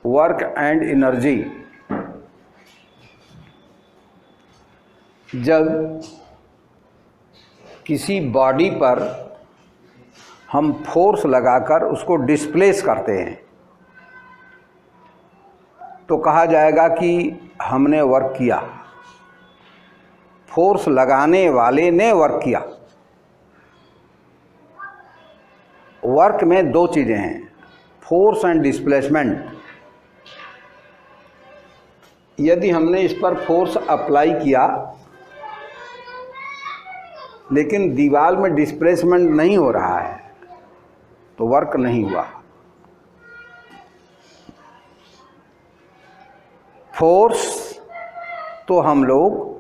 Work and energy. जब किसी body पर हम फोर्स लगाकर उसको डिस्प्लेस करते हैं तो कहा जाएगा कि हमने वर्क किया। फोर्स लगाने वाले ने वर्क किया। वर्क में दो चीज़ें हैं, फोर्स एंड डिस्प्लेसमेंट। यदि हमने इस पर फोर्स अप्लाई किया लेकिन दीवार में डिस्प्लेसमेंट नहीं हो रहा है तो वर्क नहीं हुआ। फोर्स तो हम लोग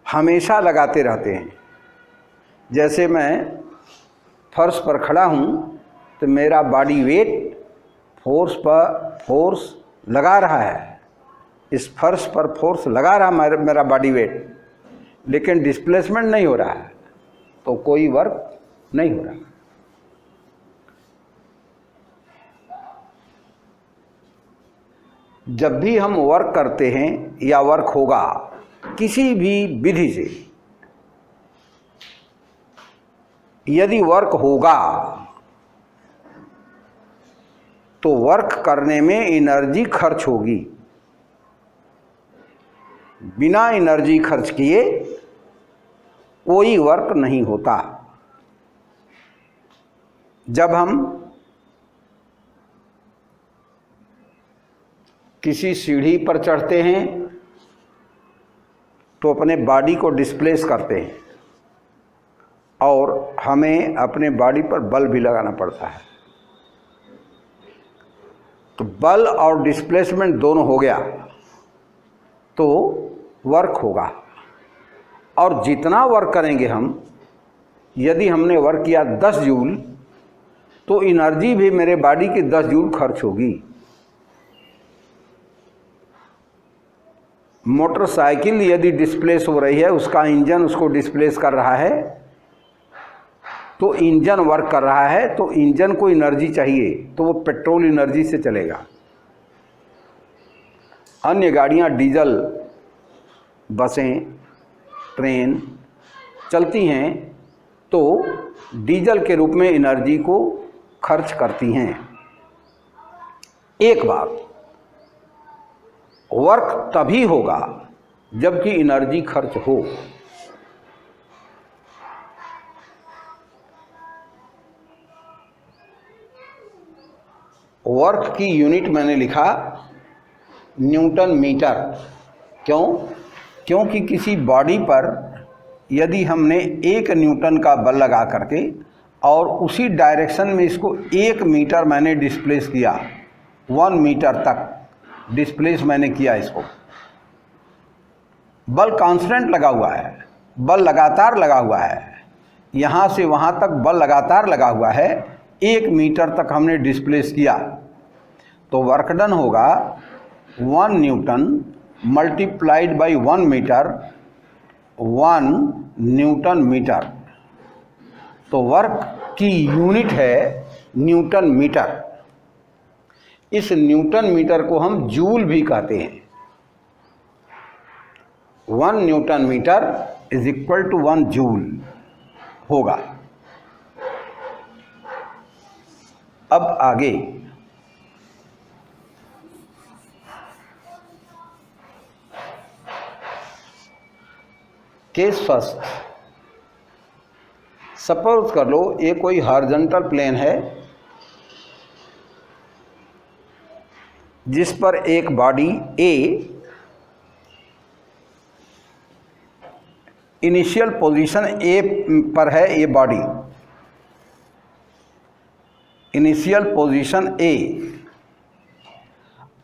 हमेशा लगाते रहते हैं। जैसे मैं फर्श पर खड़ा हूँ तो मेरा बॉडी वेट फोर्स पर फोर्स लगा रहा है, इस फर्श पर फोर्स लगा रहा मेरा बॉडी वेट, लेकिन डिस्प्लेसमेंट नहीं हो रहा है तो कोई वर्क नहीं हो रहा। जब भी हम वर्क करते हैं या वर्क होगा किसी भी विधि से, यदि वर्क होगा तो वर्क करने में एनर्जी खर्च होगी। बिना एनर्जी खर्च किए कोई वर्क नहीं होता। जब हम किसी सीढ़ी पर चढ़ते हैं तो अपने बॉडी को डिस्प्लेस करते हैं और हमें अपने बॉडी पर बल भी लगाना पड़ता है। तो बल और डिस्प्लेसमेंट दोनों हो गया तो वर्क होगा। और जितना वर्क करेंगे हम, यदि हमने वर्क किया 10 जूल तो एनर्जी भी मेरे बॉडी की 10 जूल खर्च होगी। मोटरसाइकिल यदि डिस्प्लेस हो रही है, उसका इंजन उसको डिस्प्लेस कर रहा है तो इंजन वर्क कर रहा है तो इंजन को एनर्जी चाहिए तो वो पेट्रोल एनर्जी से चलेगा। अन्य गाड़ियां डीजल, बसें, ट्रेन चलती हैं तो डीजल के रूप में एनर्जी को खर्च करती हैं। एक बात, वर्क तभी होगा जबकि एनर्जी खर्च हो। वर्क की यूनिट मैंने लिखा न्यूटन मीटर। क्यों? क्योंकि किसी बॉडी पर यदि हमने 1 न्यूटन का बल लगा करके और उसी डायरेक्शन में इसको 1 मीटर मैंने डिस्प्लेस किया, 1 मीटर तक डिस्प्लेस मैंने किया इसको, बल कांस्टेंट लगा हुआ है, बल लगातार लगा हुआ है, यहाँ से वहाँ तक बल लगातार लगा हुआ है, 1 मीटर तक हमने डिस्प्लेस किया तो वर्क डन होगा 1 newton multiplied by 1 metre, 1 newton metre. तो वर्क की यूनिट है न्यूटन मीटर। इस न्यूटन मीटर को हम जूल भी कहते हैं। 1 newton metre is equal to 1 joule होगा। अब आगे केस फर्स्ट। सपोज कर लो ये कोई हॉरिजॉन्टल प्लेन है जिस पर एक body A initial position A पर है। ये बॉडी इनिशियल पोजीशन ए।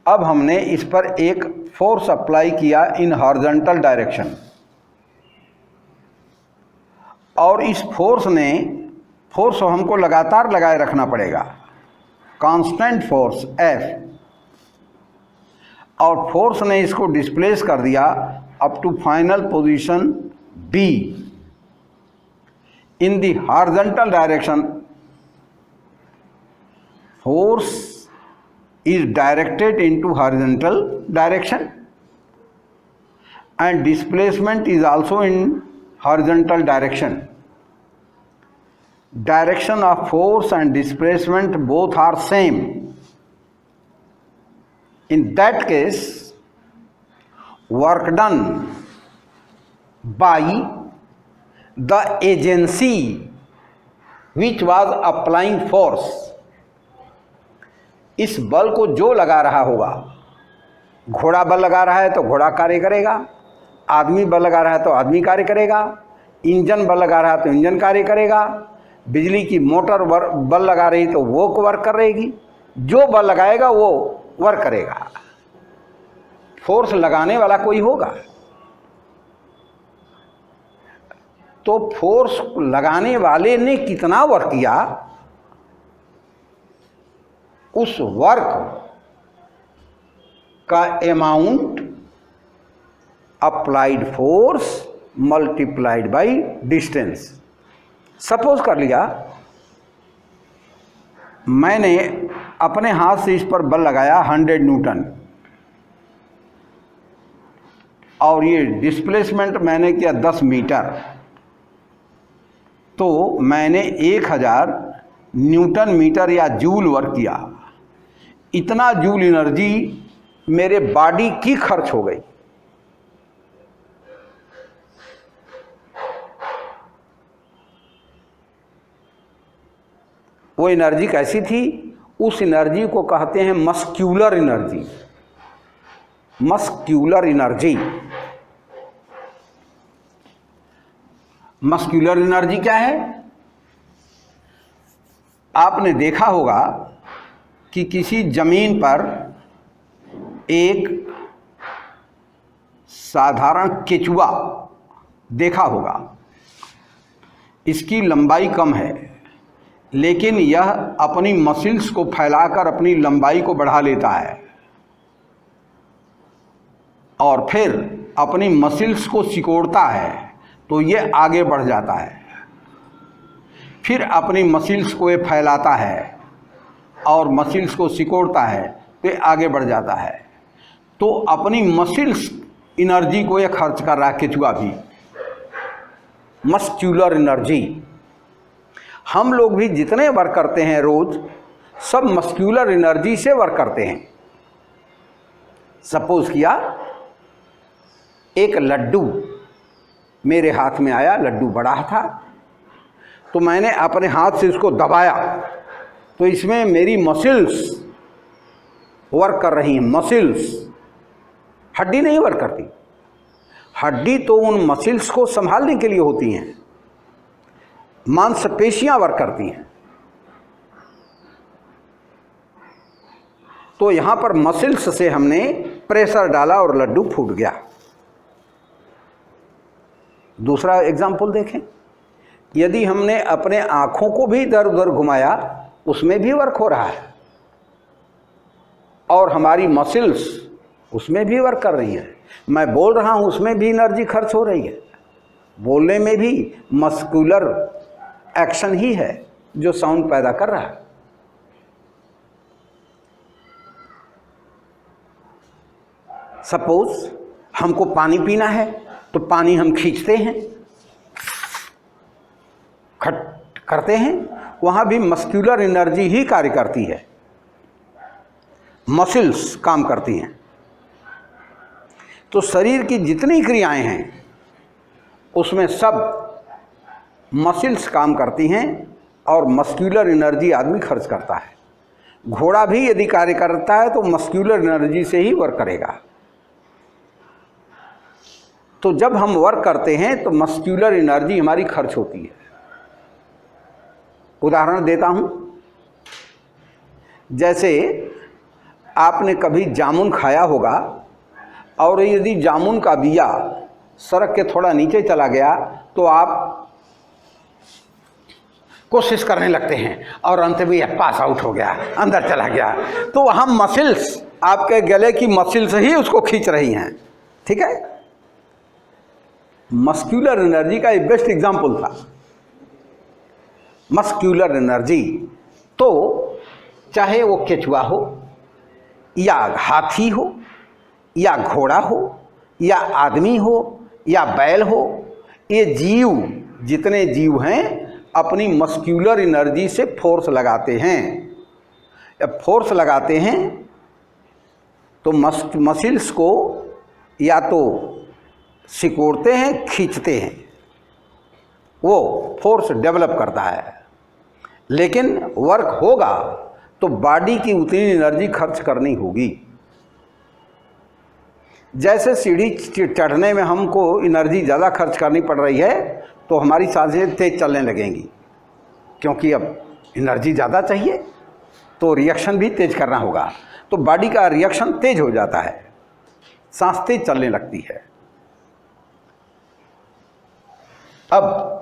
अब हमने इस पर एक फोर्स अप्लाई किया इन हॉरिजॉन्टल डायरेक्शन और इस फोर्स हमको लगातार लगाए रखना पड़ेगा, कांस्टेंट फोर्स F, और फोर्स ने इसको डिस्प्लेस कर दिया up to final position B in the horizontal direction. Force is directed into horizontal direction and displacement is also in horizontal direction. Direction of force and displacement both are same. In that case, work done by the agency which was applying force, इस बल को जो लगा रहा होगा, घोड़ा बल लगा रहा है तो घोड़ा कार्य करेगा, आदमी बल लगा रहा है तो आदमी कार्य करेगा, इंजन बल लगा रहा है तो इंजन कार्य करेगा, बिजली की मोटर बल लगा रही तो वो वर्क करेगी, जो बल लगाएगा वो वर्क करेगा। फोर्स लगाने वाला कोई होगा, तो फोर्स लगाने वाले ने कितना वर्क किया, उस वर्क का amount applied force multiplied by distance. Suppose कर लिया मैंने अपने हाथ से इस पर बल लगाया 100 न्यूटन और ये डिस्प्लेसमेंट मैंने किया 10 मीटर, तो मैंने 1000 न्यूटन मीटर या जूल वर्क किया। इतना जूल एनर्जी मेरे बॉडी की खर्च हो गई। वो एनर्जी कैसी थी? उस एनर्जी को कहते हैं muscular energy. Muscular energy, muscular energy क्या है? आपने देखा होगा कि किसी जमीन पर एक साधारण केचुआ देखा होगा, इसकी लंबाई कम है लेकिन यह अपनी मसल्स को फैलाकर अपनी लंबाई को बढ़ा लेता है और फिर अपनी मसल्स को सिकोड़ता है तो ये आगे बढ़ जाता है, फिर अपनी मसल्स को ये फैलाता है और मसल्स को सिकोड़ता है तो आगे बढ़ जाता है। तो अपनी मसल्स एनर्जी को ये खर्च कर रहा है केचुआ भी, मस्क्यूलर एनर्जी। हम लोग भी जितने वर्क करते हैं रोज, सब मस्क्यूलर एनर्जी से वर्क करते हैं। सपोज किया एक लड्डू मेरे हाथ में आया, लड्डू बड़ा था, तो मैंने अपने हाथ से इसको दबाया तो इसमें मेरी मसल्स वर्क कर रही हैं। मसल्स, हड्डी नहीं वर्क करती। हड्डी तो उन मसल्स को संभालने के लिए होती हैं, मांसपेशियां वर्क करती हैं। तो यहां पर मसल्स से हमने प्रेशर डाला और लड्डू फूट गया। दूसरा एग्जाम्पल देखें, यदि हमने अपने आंखों को भी इधर उधर घुमाया, उसमें भी वर्क हो रहा है और हमारी मसल्स उसमें भी वर्क कर रही हैं। मैं बोल रहा हूं, उसमें भी एनर्जी खर्च हो रही है। बोलने में भी मस्कुलर एक्शन ही है जो साउंड पैदा कर रहा है। सपोज हमको पानी पीना है तो पानी हम खींचते हैं, खट करते हैं, वहां भी मस्क्यूलर एनर्जी ही कार्य करती है, मसल्स काम करती हैं। तो शरीर की जितनी क्रियाएं हैं उसमें सब मसल्स काम करती हैं और मस्क्यूलर एनर्जी आदमी खर्च करता है। घोड़ा भी यदि कार्य करता है तो मस्क्यूलर एनर्जी से ही वर्क करेगा। तो जब हम वर्क करते हैं तो मस्क्यूलर एनर्जी हमारी खर्च होती है। उदाहरण देता हूं, जैसे आपने कभी जामुन खाया होगा और यदि जामुन का बिया सड़क के थोड़ा नीचे चला गया तो आप कोशिश करने लगते हैं और अंत में यह पास आउट हो गया, अंदर चला गया। तो वहाँ मसल्स, आपके गले की मसल्स ही उसको खींच रही हैं। ठीक है, मस्क्यूलर एनर्जी का एक बेस्ट एग्जाम्पल था। मस्क्यूलर एनर्जी तो चाहे वो केचुआ हो या हाथी हो या घोड़ा हो या आदमी हो या बैल हो, ये जीव, जितने जीव हैं अपनी मस्क्यूलर एनर्जी से फोर्स लगाते हैं। जब फोर्स लगाते हैं तो मसिल्स को या तो सिकोड़ते हैं, खींचते हैं, वो फोर्स डेवलप करता है। लेकिन वर्क होगा तो बॉडी की उतनी एनर्जी खर्च करनी होगी। जैसे सीढ़ी चढ़ने में हमको एनर्जी ज़्यादा खर्च करनी पड़ रही है तो हमारी सांसें तेज चलने लगेंगी, क्योंकि अब एनर्जी ज़्यादा चाहिए तो रिएक्शन भी तेज करना होगा। तो बॉडी का रिएक्शन तेज हो जाता है, सांस तेज चलने लगती है। अब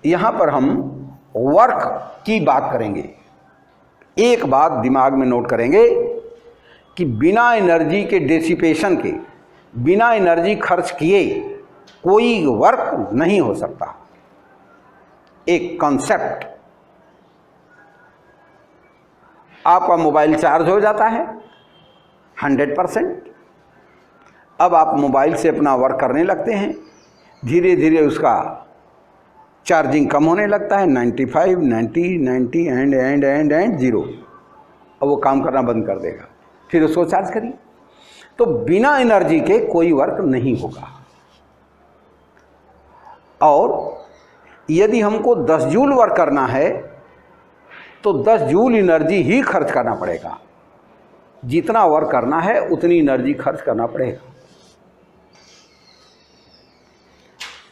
यहाँ पर हम वर्क की बात करेंगे। एक बात दिमाग में नोट करेंगे कि बिना एनर्जी के डिसिपेशन के, बिना एनर्जी खर्च किए कोई वर्क नहीं हो सकता। एक कॉन्सेप्ट, आपका मोबाइल चार्ज हो जाता है 100%। अब आप मोबाइल से अपना वर्क करने लगते हैं, धीरे धीरे उसका चार्जिंग कम होने लगता है, 95, 90 एंड 0। अब वो काम करना बंद कर देगा, फिर उसको चार्ज करिए। तो बिना एनर्जी के कोई वर्क नहीं होगा। और यदि हमको 10 जूल वर्क करना है तो 10 जूल एनर्जी ही खर्च करना पड़ेगा। जितना वर्क करना है उतनी एनर्जी खर्च करना पड़ेगा।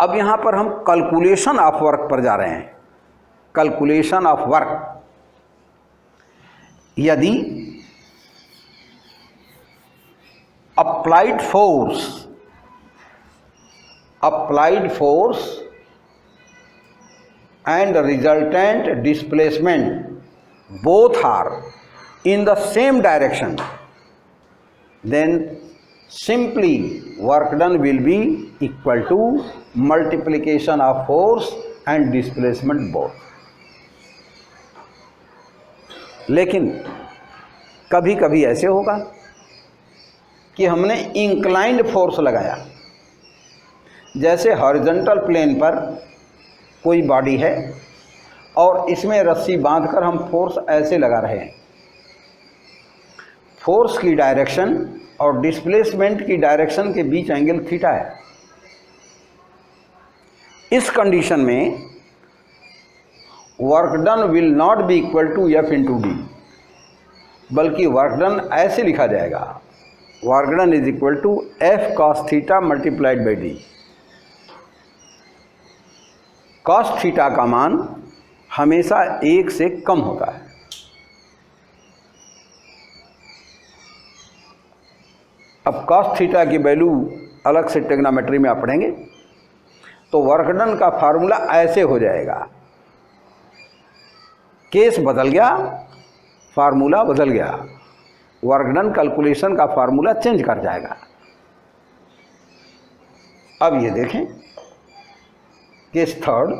अब यहां पर हम कैलकुलेशन ऑफ वर्क पर जा रहे हैं। कैलकुलेशन ऑफ वर्क, यदि applied force and resultant displacement both are in the same direction, then simply work done will be equal to multiplication of force and displacement both। लेकिन कभी कभी ऐसे होगा कि हमने इंक्लाइंड फोर्स लगाया। जैसे हॉरिजॉन्टल प्लेन पर कोई बॉडी है और इसमें रस्सी बांधकर हम फोर्स ऐसे लगा रहे हैं। फोर्स की डायरेक्शन और डिस्प्लेसमेंट की डायरेक्शन के बीच एंगल थीटा है। इस कंडीशन में work done will not be equal to F into D, बल्कि वर्क डन ऐसे लिखा जाएगा, work done is equal to F cos theta multiplied by D. Cos theta का मान हमेशा 1 से कम होता है। अब कॉस थीटा की वैल्यू अलग से ट्रिग्नोमेट्री में आप पढ़ेंगे तो वर्क डन का फार्मूला ऐसे हो जाएगा। केस बदल गया, फार्मूला बदल गया, वर्क डन कैलकुलेशन का फार्मूला चेंज कर जाएगा। अब ये देखें, case third,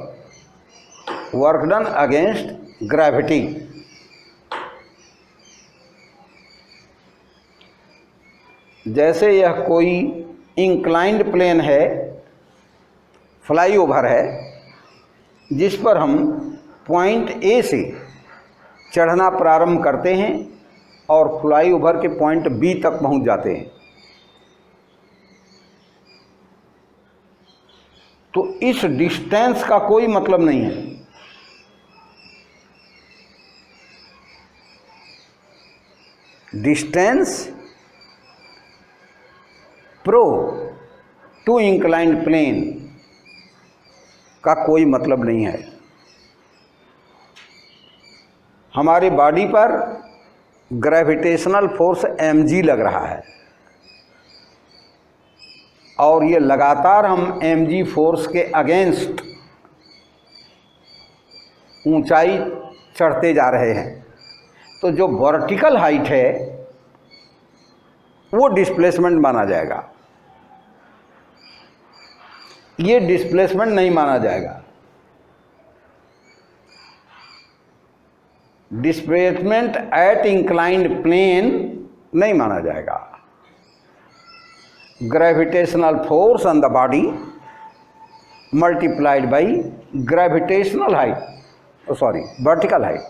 work done against gravity. जैसे यह कोई इंक्लाइंड प्लेन है, फ्लाईओवर है, जिस पर हम पॉइंट ए से चढ़ना प्रारंभ करते हैं और फ्लाईओवर के पॉइंट बी तक पहुंच जाते हैं। तो इस डिस्टेंस का कोई मतलब नहीं है। Distance pro to inclined plane का कोई मतलब नहीं है। हमारी बॉडी पर ग्रेविटेशनल फोर्स mg लग रहा है और ये लगातार हम mg फोर्स के अगेंस्ट ऊंचाई चढ़ते जा रहे हैं। तो जो वर्टिकल हाइट है वो डिस्प्लेसमेंट माना जाएगा, ये डिस्प्लेसमेंट नहीं माना जाएगा। डिस्प्लेसमेंट एट इंक्लाइंड प्लेन नहीं माना जाएगा। Gravitational force on the body multiplied by gravitational height, sorry vertical height,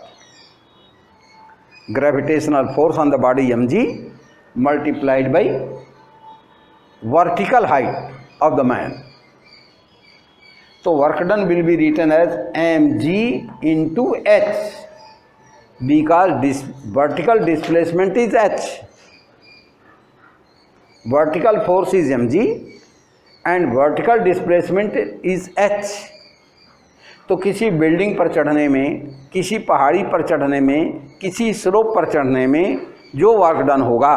gravitational force on the body mg multiplied by vertical height of the man. So work done will be written as mg into h because this vertical displacement is h, vertical force is mg and vertical displacement is h. तो किसी building पर चढ़ने में, किसी पहाड़ी पर चढ़ने में, किसी स्लोप पर चढ़ने में जो वर्क डन होगा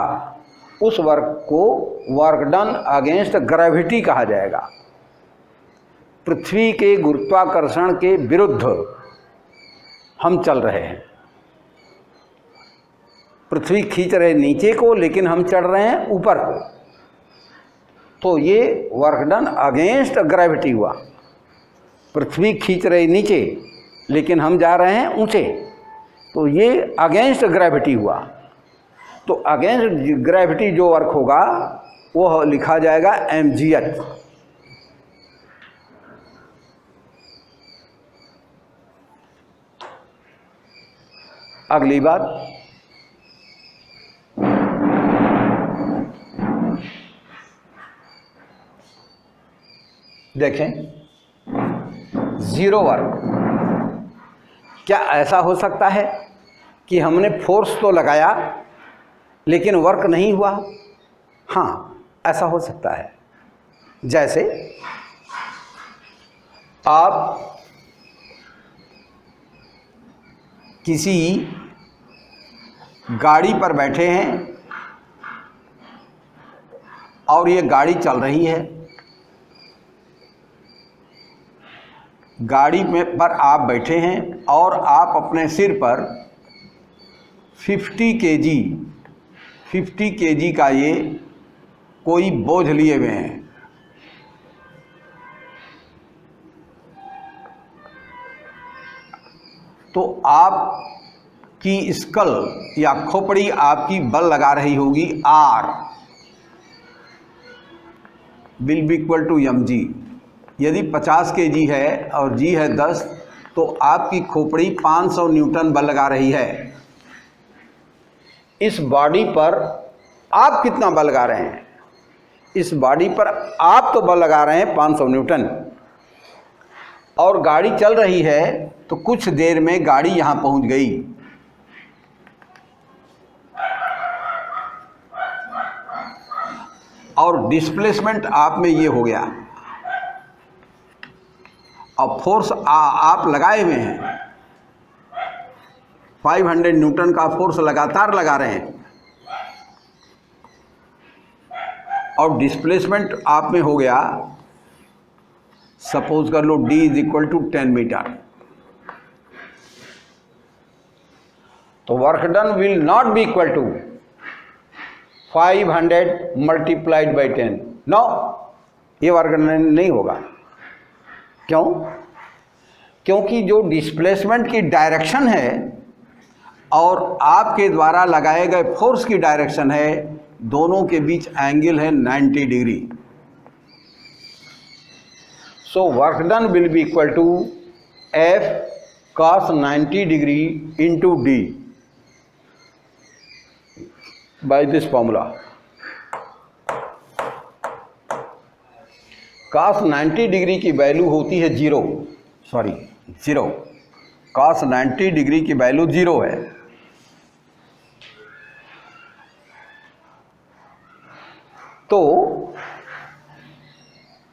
उस वर्क को वर्क डन अगेंस्ट ग्रेविटी कहा जाएगा। पृथ्वी के गुरुत्वाकर्षण के विरुद्ध हम चल रहे हैं, पृथ्वी खींच रहे नीचे को लेकिन हम चढ़ रहे हैं ऊपर को, तो ये वर्क डन अगेंस्ट ग्रेविटी हुआ। पृथ्वी खींच रही नीचे लेकिन हम जा रहे हैं ऊंचे, तो ये अगेंस्ट ग्रेविटी हुआ। तो अगेंस्ट ग्रेविटी जो वर्क होगा वो लिखा जाएगा mgh। अगली बात, देखें जीरो वर्क। क्या ऐसा हो सकता है कि हमने फोर्स तो लगाया लेकिन वर्क नहीं हुआ? हाँ, ऐसा हो सकता है। जैसे आप किसी गाड़ी पर बैठे हैं और ये गाड़ी चल रही है, गाड़ी में पर आप बैठे हैं और आप अपने सिर पर 50 केजी का ये कोई बोझ लिए हुए हैं। तो आपकी स्कल या खोपड़ी आपकी बल लगा रही होगी R will be equal to mg। यदि 50 kg है और g है 10, तो आपकी खोपड़ी 500 न्यूटन बल लगा रही है। इस बॉडी पर आप कितना बल लगा रहे हैं? इस बॉडी पर आप तो बल लगा रहे हैं 500 न्यूटन, और गाड़ी चल रही है तो कुछ देर में गाड़ी यहां पहुंच गई। और डिस्प्लेसमेंट आप में ये हो गया, और फोर्स आप लगाए हुए हैं, 500 न्यूटन का फोर्स लगातार लगा रहे हैं, और डिस्प्लेसमेंट आप में हो गया, सपोज कर लो d is equal to 10 metre. तो work done will not be equal to 500 multiplied by 10। No, ये वर्क डन नहीं होगा। क्यों? क्योंकि जो डिस्प्लेसमेंट की डायरेक्शन है और आपके द्वारा लगाए गए फोर्स की डायरेक्शन है, दोनों के बीच एंगल है 90 degree. So work done will be equal to F cos 90 degree into D by this formula. cos 90 degree की वैल्यू होती है जीरो। cos 90 डिग्री की वैल्यू 0 है। तो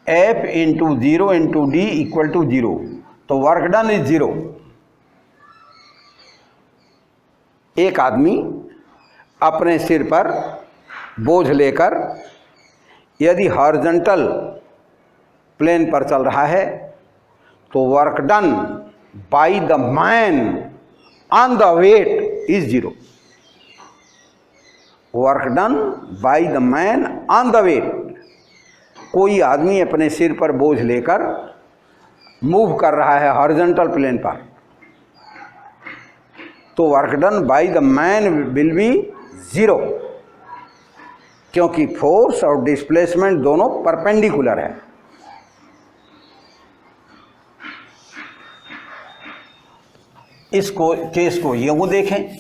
F into 0 into D equal to 0, तो वर्क डन इज 0। एक आदमी अपने सिर पर बोझ लेकर यदि हॉरिजॉन्टल प्लेन पर चल रहा है तो work done by the man on the weight इज 0। Work done by the man on the weight, कोई आदमी अपने सिर पर बोझ लेकर मूव कर रहा है हॉरिजॉन्टल प्लेन पर, तो work done by the man will be 0, क्योंकि फोर्स और डिस्प्लेसमेंट दोनों परपेंडिकुलर है। इसको केस को यूं देखें,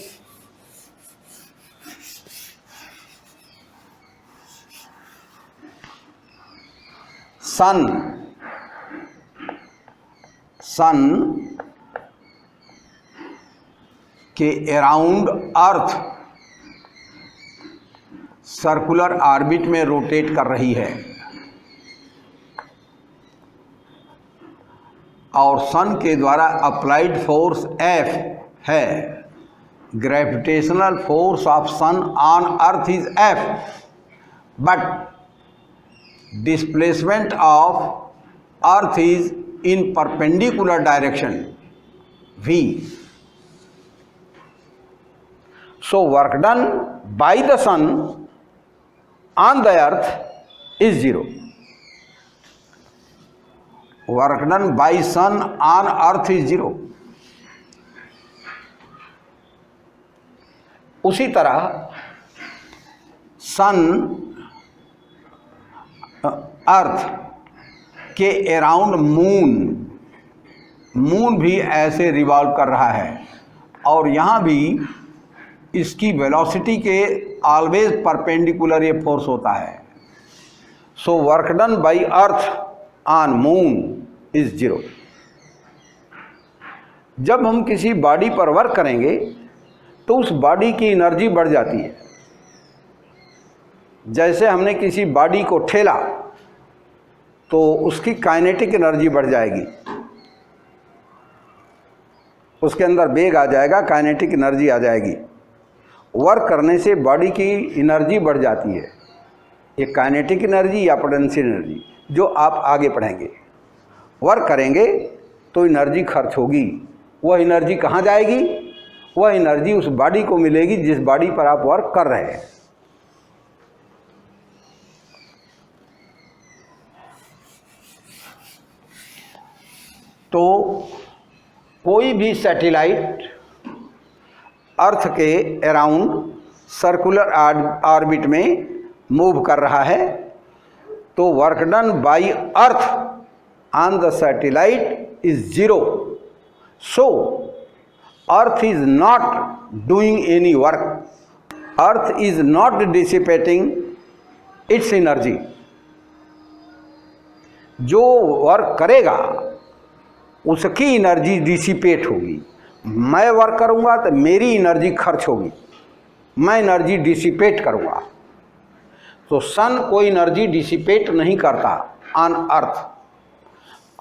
सन के अराउंड अर्थ सर्कुलर ऑर्बिट में रोटेट कर रही है और सन के द्वारा अप्लाइड फोर्स F है। Gravitational force of sun on earth is F, but displacement of earth is in perpendicular direction V. So work done by the sun on the earth is 0. Work done by sun on earth is 0. उसी तरह सन अर्थ के around moon भी ऐसे revolve कर रहा है और यहाँ भी इसकी वेलोसिटी के ऑलवेज परपेंडिकुलर ये फोर्स होता है। सो work done bye earth on moon is 0। जब हम किसी बॉडी पर वर्क करेंगे तो उस बॉडी की एनर्जी बढ़ जाती है। जैसे हमने किसी बॉडी को ठेला तो उसकी काइनेटिक एनर्जी बढ़ जाएगी, उसके अंदर वेग आ जाएगा, काइनेटिक एनर्जी आ जाएगी। वर्क करने से बॉडी की एनर्जी बढ़ जाती है, ये काइनेटिक एनर्जी या पोटेंशियल एनर्जी, जो आप आगे पढ़ेंगे। वर्क करेंगे तो एनर्जी खर्च होगी, वह एनर्जी कहाँ जाएगी? वह एनर्जी उस बॉडी को मिलेगी जिस बॉडी पर आप वर्क कर रहे हैं। तो कोई भी सैटेलाइट अर्थ के अराउंड सर्कुलर ऑर्बिट में मूव कर रहा है तो work done bye earth on the satellite is 0। So earth is not doing any work, earth is not dissipating it's energy. जो वर्क करेगा उसकी एनर्जी डिसिपेट होगी। मैं वर्क करूंगा तो मेरी एनर्जी खर्च होगी, मैं एनर्जी डिसिपेट करूंगा। तो सन कोई एनर्जी डिसिपेट नहीं करता ऑन अर्थ,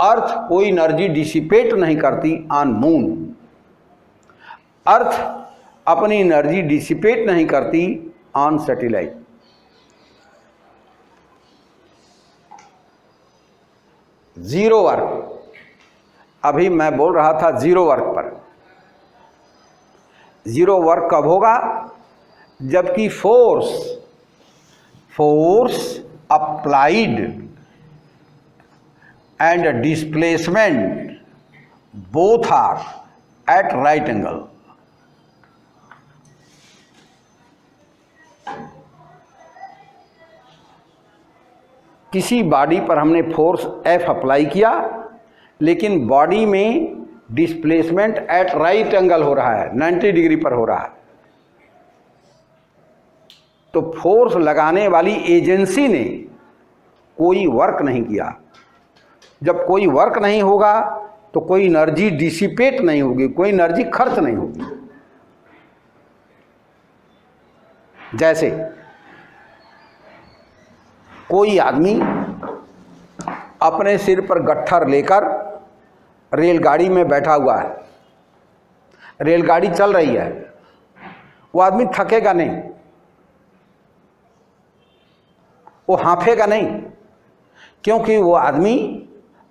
अर्थ कोई एनर्जी डिसिपेट नहीं करती ऑन मून, अर्थ अपनी एनर्जी डिसिपेट नहीं करती ऑन सैटेलाइट। जीरो वर्क, अभी मैं बोल रहा था जीरो वर्क पर। जीरो वर्क कब होगा? जबकि force applied and displacement both are at right angle. किसी बॉडी पर हमने फोर्स F अप्लाई किया, लेकिन बॉडी में डिस्प्लेसमेंट एट राइट एंगल हो रहा है, 90 डिग्री पर हो रहा है। तो फोर्स लगाने वाली एजेंसी ने कोई वर्क नहीं किया। जब कोई वर्क नहीं होगा तो कोई एनर्जी डिसिपेट नहीं होगी, कोई एनर्जी खर्च नहीं होगी। जैसे कोई आदमी अपने सिर पर गट्ठर लेकर रेलगाड़ी में बैठा हुआ है, रेलगाड़ी चल रही है, वो आदमी थकेगा नहीं, वो हांफेगा नहीं, क्योंकि वो आदमी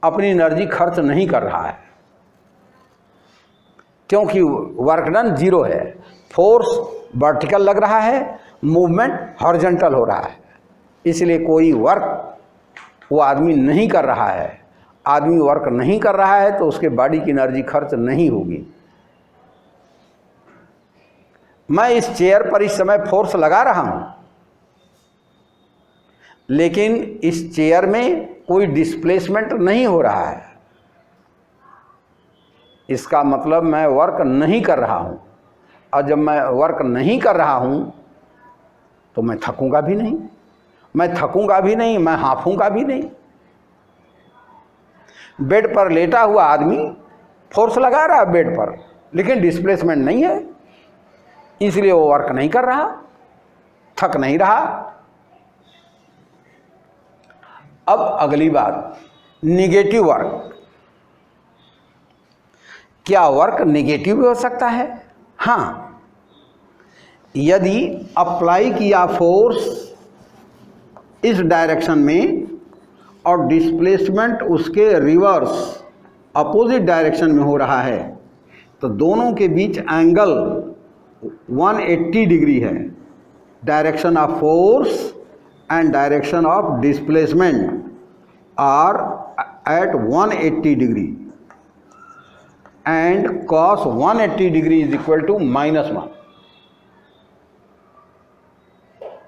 अपनी एनर्जी खर्च नहीं कर रहा है, क्योंकि वर्क डन 0 है। फोर्स वर्टिकल लग रहा है, मूवमेंट हॉरिजॉन्टल हो रहा है, इसलिए कोई वर्क वो आदमी नहीं कर रहा है। आदमी वर्क नहीं कर रहा है तो उसके बॉडी की एनर्जी खर्च नहीं होगी। मैं इस चेयर पर इस समय फोर्स लगा रहा हूं, लेकिन इस चेयर में कोई डिस्प्लेसमेंट नहीं हो रहा है। इसका मतलब मैं वर्क नहीं कर रहा हूं, और जब मैं वर्क नहीं कर रहा हूं तो मैं थकूंगा भी नहीं, मैं हांफूंगा भी नहीं। बेड पर लेटा हुआ आदमी फोर्स लगा रहा है बेड पर, लेकिन डिस्प्लेसमेंट नहीं है, इसलिए वो वर्क नहीं कर रहा, थक नहीं रहा। अब अगली बात, निगेटिव वर्क। क्या वर्क निगेटिव भी हो सकता है? हाँ, यदि अप्लाई किया फोर्स इस डायरेक्शन में और डिस्प्लेसमेंट उसके रिवर्स अपोजिट डायरेक्शन में हो रहा है, तो दोनों के बीच एंगल 180 डिग्री है। Direction of force and direction of displacement are at 180 degree, and cos 180 degree is equal to -1.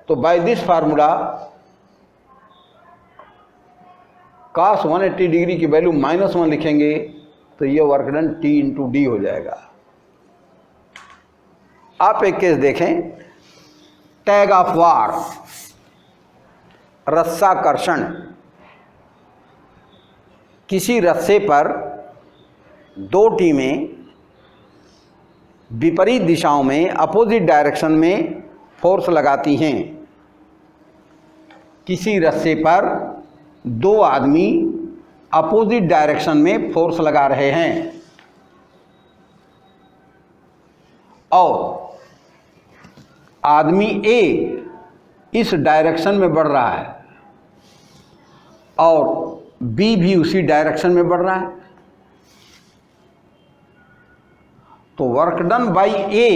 तो by this formula cos 180 degree की वैल्यू -1 लिखेंगे तो ये work done T into D हो जाएगा। आप एक केस देखें, टैग ऑफ वार, रस्साकर्षण। किसी रस्से पर दो टीमें विपरीत दिशाओं में अपोजिट डायरेक्शन में फोर्स लगाती हैं। किसी रस्से पर दो आदमी अपोजिट डायरेक्शन में फोर्स लगा रहे हैं और आदमी ए इस डायरेक्शन में बढ़ रहा है और बी भी उसी डायरेक्शन में बढ़ रहा है, तो work done by A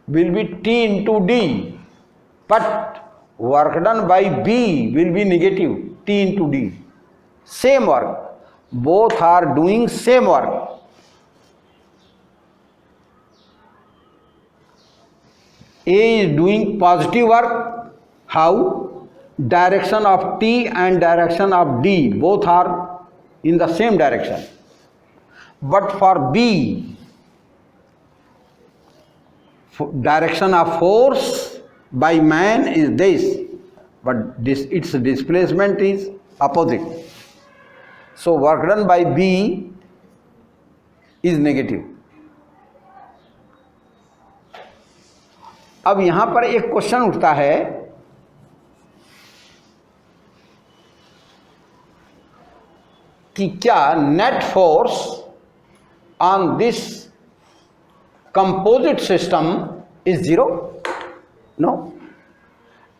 will be T into D, but work done by B will be negative T into D. Same work, both are doing same work. A is doing positive work. How? Direction of T and direction of D both are in the same direction. But for B, direction of force by man is this, but its displacement is opposite. So work done by B is negative. अब यहां पर एक question उठता है कि क्या net force on this composite system is zero? No.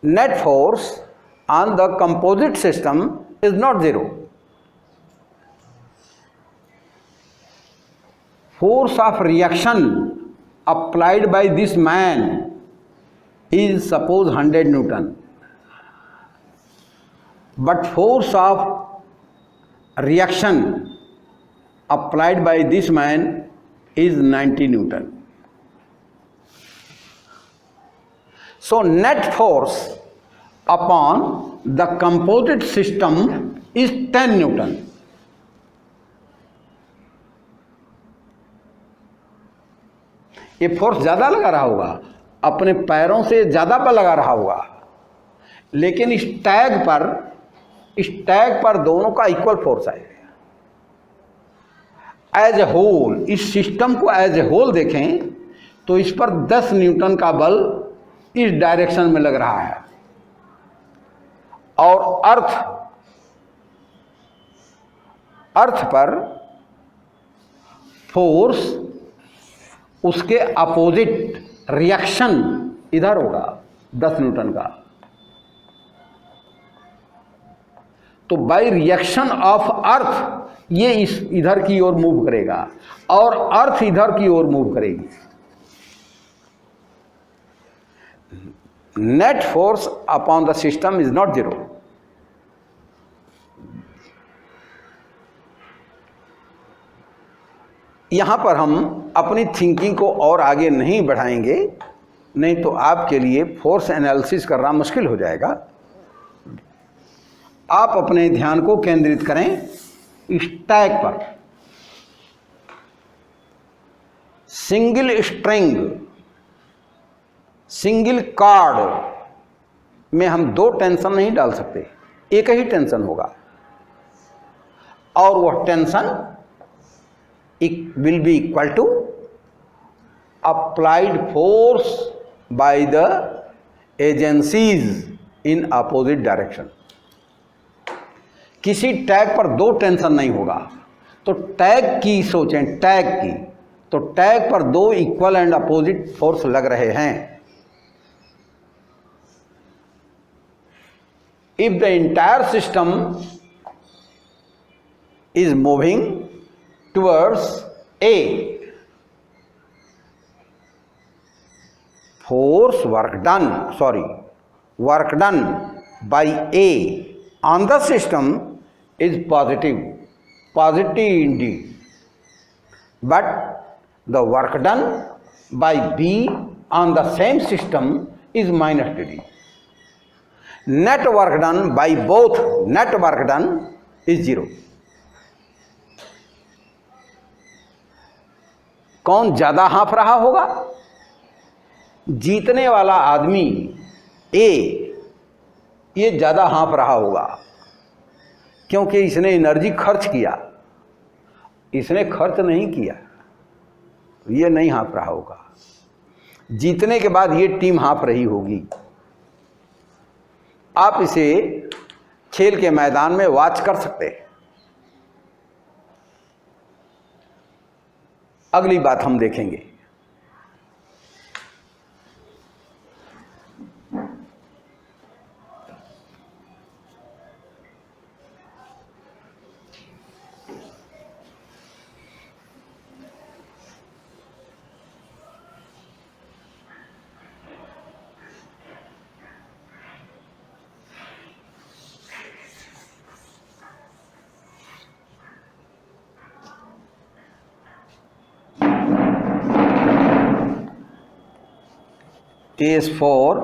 Net force on the composite system is not zero. Force of reaction applied by this man is suppose 100 Newton, but force of reaction applied by this man is 90 Newton. So net force upon the composite system is 10 Newton. ये force ज़्यादा लगा रहा होगा, अपने पैरों से ज़्यादा बल लगा रहा होगा, लेकिन इस टैग पर दोनों का इक्वल फोर्स आएगा। एज ए होल, इस सिस्टम को एज ए होल देखें तो इस पर 10 न्यूटन का बल इस डायरेक्शन में लग रहा है और अर्थ पर फोर्स उसके अपोजिट रिएक्शन इधर होगा 10 न्यूटन का, तो बाय रिएक्शन ऑफ अर्थ ये इधर की ओर मूव करेगा और अर्थ इधर की ओर मूव करेगी। Net force upon the system is not zero. यहाँ पर हम अपनी थिंकिंग को और आगे नहीं बढ़ाएंगे, नहीं तो आपके लिए फोर्स एनालिसिस करना मुश्किल हो जाएगा। आप अपने ध्यान को केंद्रित करें स्टैक पर। सिंगल स्ट्रिंग, सिंगल कार्ड में हम दो टेंशन नहीं डाल सकते, एक ही टेंशन होगा, और वह tension will be equal to applied force by the agencies in opposite direction। किसी टैग पर दो टेंशन नहीं होगा, तो टैग की सोचें, टैग की, तो टैग पर दो इक्वल एंड अपोजिट फोर्स लग रहे हैं। If the entire system is moving towards A, work done by A on the system is positive indeed, but the work done by B on the same system is minus degree. Net work done by both, net work done is 0. कौन ज्यादा हाँफ रहा होगा? जीतने वाला आदमी ए, ये ज्यादा हाँफ रहा होगा, क्योंकि इसने एनर्जी खर्च किया। इसने खर्च नहीं किया, ये नहीं हाँफ रहा होगा। जीतने के बाद ये टीम हाँफ रही होगी। आप इसे खेल के मैदान में वॉच कर सकते हैं। अगली बात हम देखेंगे। Case 4,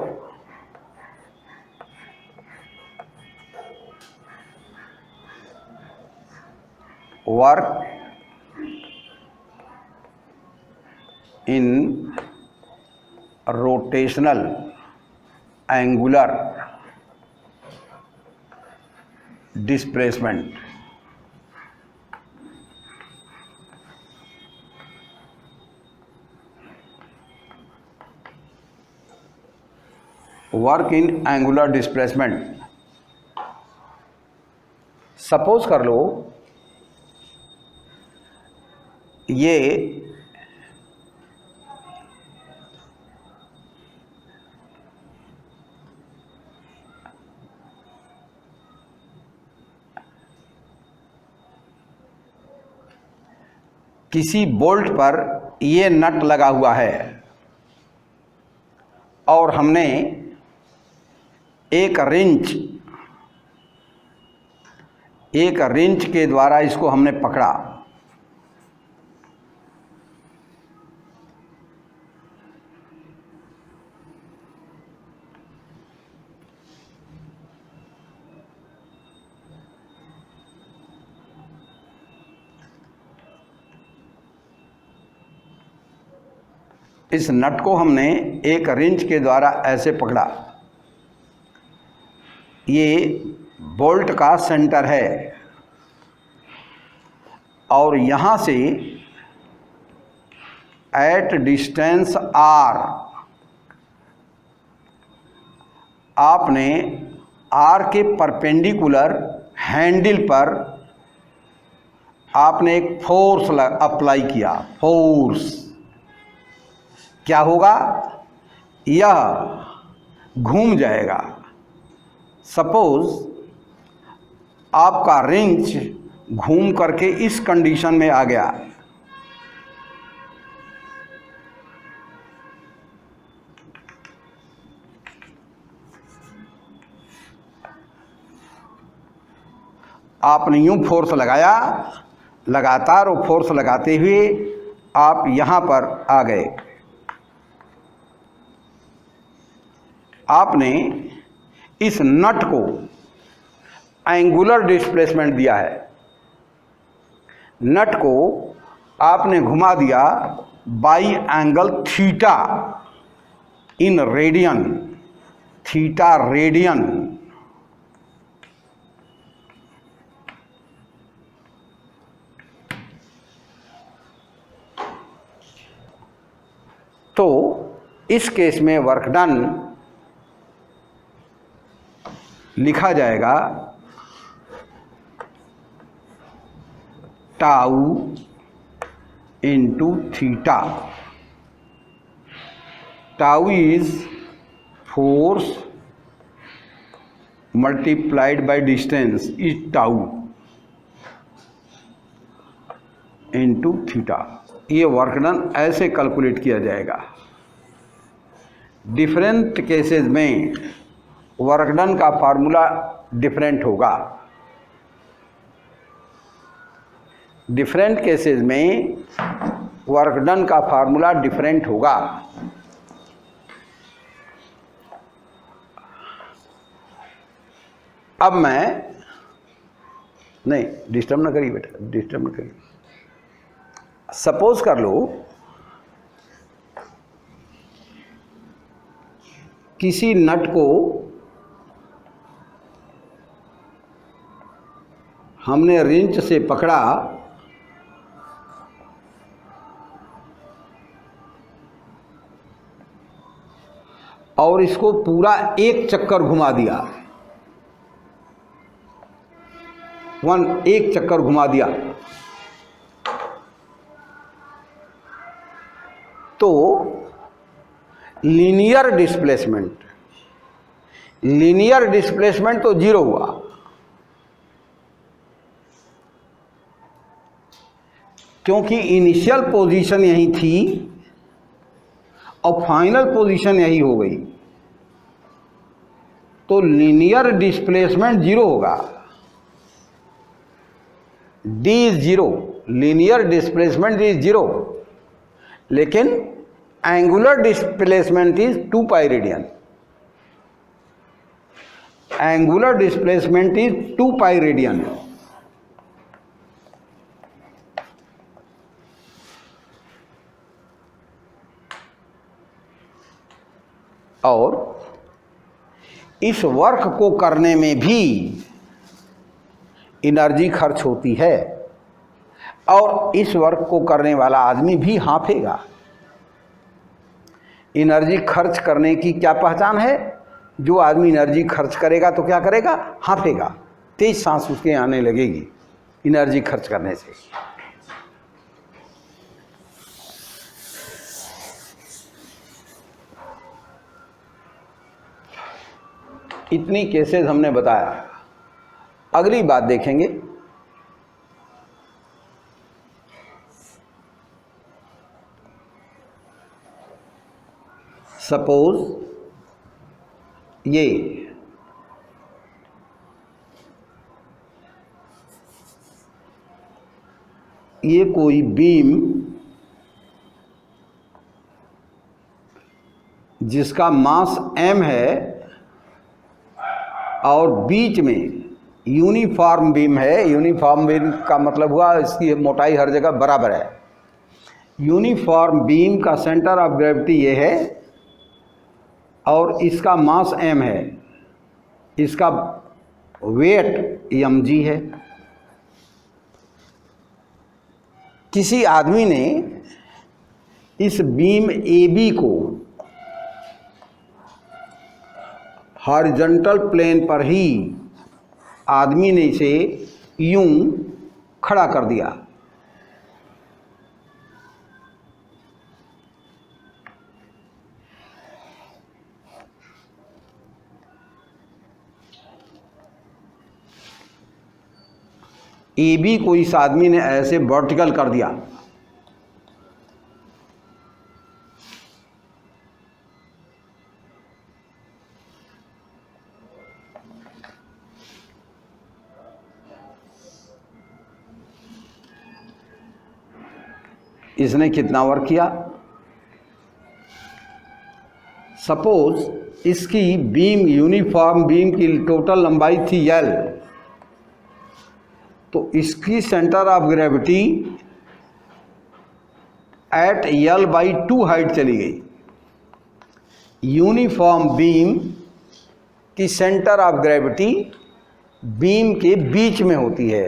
work in rotational angular displacement। Work in angular displacement. Suppose कर लो ये किसी बोल्ट पर ये नट लगा हुआ है और हमने एक रिंच के द्वारा इसको हमने पकड़ा। इस नट को हमने एक रिंच के द्वारा ऐसे पकड़ा। ये बोल्ट का सेंटर है और यहाँ से एट डिस्टेंस आर आपने आर के परपेंडिकुलर हैंडल पर आपने एक फोर्स अप्लाई किया। फोर्स क्या होगा? यह घूम जाएगा। सपोज आपका रिंच घूम करके इस कंडीशन में आ गया, आपने यूं फोर्स लगाया, लगातार वो फोर्स लगाते हुए आप यहाँ पर आ गए, आपने इस नट को एंगुलर डिस्प्लेसमेंट दिया है, नट को आपने घुमा दिया by angle theta in radian, theta radian. तो इस केस में वर्क डन लिखा जाएगा tau into theta. Tau is force multiplied by distance is tau into theta. ये वर्क डन ऐसे कैलकुलेट किया जाएगा। डिफरेंट केसेस में वर्क डन का फार्मूला डिफरेंट होगा। डिफरेंट केसेस में वर्क डन का फार्मूला डिफरेंट होगा। अब मैं नहीं, डिस्टर्ब ना करिए बेटा, डिस्टर्ब ना करिए। सपोज कर लो किसी नट को हमने रिंच से पकड़ा और इसको पूरा एक चक्कर घुमा दिया, एक चक्कर घुमा दिया, तो लीनियर डिस्प्लेसमेंट तो जीरो हुआ, क्योंकि इनिशियल पोजीशन यही थी और फाइनल पोजीशन यही हो गई, तो लीनियर डिस्प्लेसमेंट जीरो होगा। D is zero, linear displacement is zero, लेकिन angular displacement is 2 pi radian. Angular displacement is 2 pi radian. और इस वर्क को करने में भी एनर्जी खर्च होती है और इस वर्क को करने वाला आदमी भी हांफेगा। एनर्जी खर्च करने की क्या पहचान है? जो आदमी एनर्जी खर्च करेगा तो क्या करेगा? हांफेगा, तेज सांस उसके आने लगेगी एनर्जी खर्च करने से। इतनी केसेस हमने बताया। अगली बात देखेंगे, सपोज ये कोई बीम जिसका मास m है और बीच में यूनिफॉर्म बीम है। यूनिफॉर्म बीम का मतलब हुआ इसकी मोटाई हर जगह बराबर है। यूनिफॉर्म बीम का सेंटर ऑफ ग्रेविटी ये है और इसका मास m है, इसका वेट mg है। किसी आदमी ने इस बीम AB को हॉरिजॉन्टल प्लेन पर ही आदमी ने इसे यूं खड़ा कर दिया। AB को इस आदमी ने ऐसे वर्टिकल कर दिया। इसने कितना वर्क किया। सपोज इसकी बीम, यूनिफॉर्म बीम की टोटल लंबाई थी L, तो इसकी centre of gravity eight L/2 height चली गई। यूनिफॉर्म बीम की सेंटर ऑफ ग्रेविटी बीम के बीच में होती है।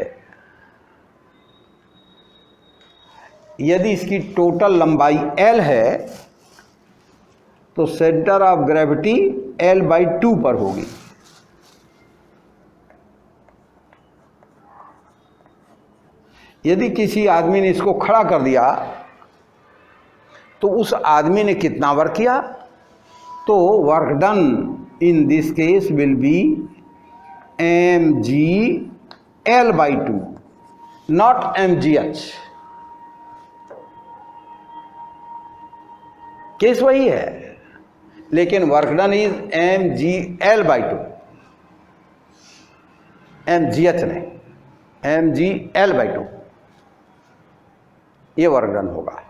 यदि इसकी टोटल लंबाई L है तो सेंटर ऑफ ग्रेविटी L/2 पर होगी। यदि किसी आदमी ने इसको खड़ा कर दिया तो उस आदमी ने कितना वर्क किया, तो work done in this case will be mg L/2, not mgh। Case वही है, लेकिन work done is mg L/2, mgh नहीं, mg L/2 ये वर्क डन होगा।